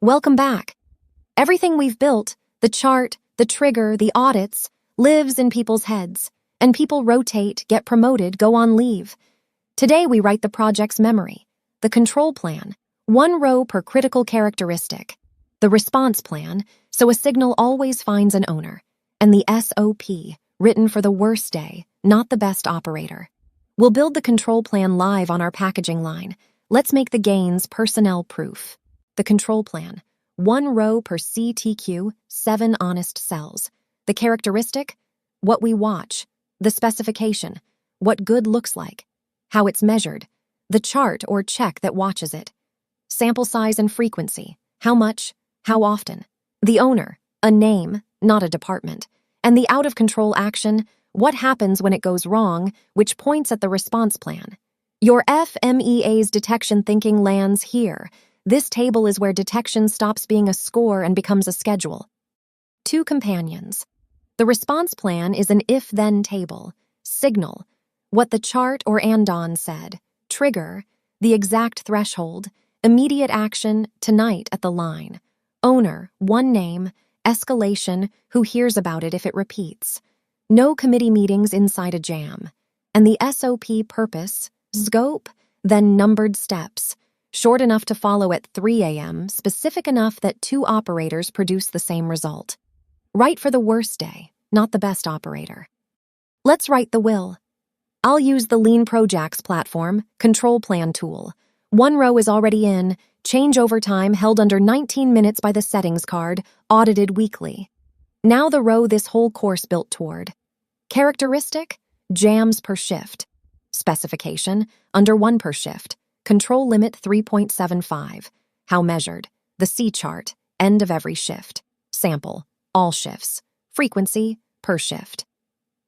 Welcome back. Everything we've built, the chart, the trigger, the audits, lives in people's heads, and people rotate, get promoted, go on leave. Today we write the project's memory, the control plan, one row per critical characteristic, the response plan, so a signal always finds an owner, and the SOP, written for the worst day, not the best operator. We'll build the control plan live on our packaging line. Let's make the gains personnel proof. The control plan, one row per CTQ, 7 honest cells. The characteristic, what we watch. The specification, what good looks like. How it's measured. The chart or check that watches it. Sample size and frequency, how much, how often. The owner, a name, not a department. And the out-of-control action, what happens when it goes wrong, which points at the response plan. Your FMEA's detection thinking lands here. This table is where detection stops being a score and becomes a schedule. 2 companions. The response plan is an if-then table. Signal, what the chart or andon said. Trigger, the exact threshold. Immediate action, tonight at the line. Owner, one name. Escalation, who hears about it if it repeats. No committee meetings inside a jam. And the SOP purpose, scope, then numbered steps. Short enough to follow at 3 a.m., specific enough that 2 operators produce the same result. Write for the worst day, not the best operator. Let's write the will. I'll use the LeanProjax platform, control plan tool. One row is already in, changeover time held under 19 minutes by the settings card, audited weekly. Now the row this whole course built toward. Characteristic, jams per shift. Specification, under 1 per shift. Control limit 3.75. How measured? The C chart, end of every shift. Sample, all shifts. Frequency, per shift.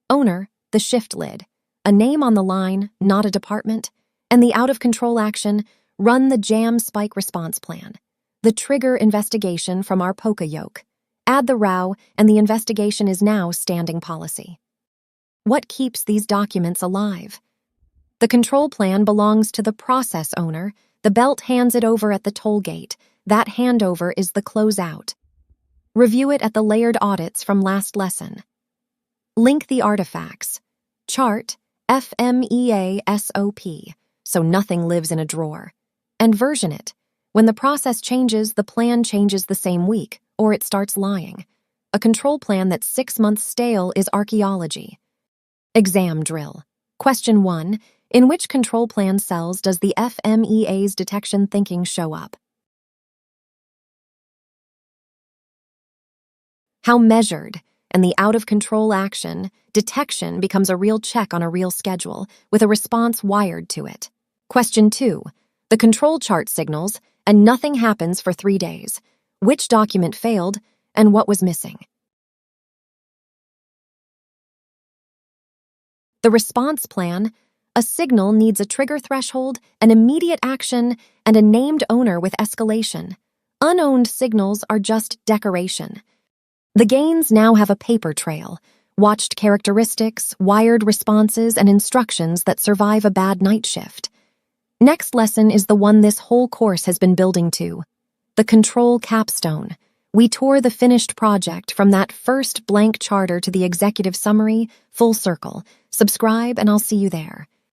Owner, the shift lid. A name on the line, not a department. And the out-of-control action, run the jam spike response plan. The trigger investigation from our POCA yoke. Add the row, and the investigation is now standing policy. What keeps these documents alive? The control plan belongs to the process owner. The belt hands it over at the toll gate. That handover is the closeout. Review it at the layered audits from last lesson. Link the artifacts. Chart, FMEA SOP, so nothing lives in a drawer. And version it. When the process changes, the plan changes the same week, or it starts lying. A control plan that's 6 months stale is archaeology. Exam drill. Question 1. In which control plan cells does the FMEA's detection thinking show up? How measured, and the out-of-control action, detection becomes a real check on a real schedule, with a response wired to it. Question 2. The control chart signals, and nothing happens for 3 days. Which document failed, and what was missing? The response plan, a signal needs a trigger threshold, an immediate action, and a named owner with escalation. Unowned signals are just decoration. The gains now have a paper trail, watched characteristics, wired responses, and instructions that survive a bad night shift. Next lesson is the one this whole course has been building to. The control capstone. We tore the finished project from that first blank charter to the executive summary, full circle. Subscribe and I'll see you there.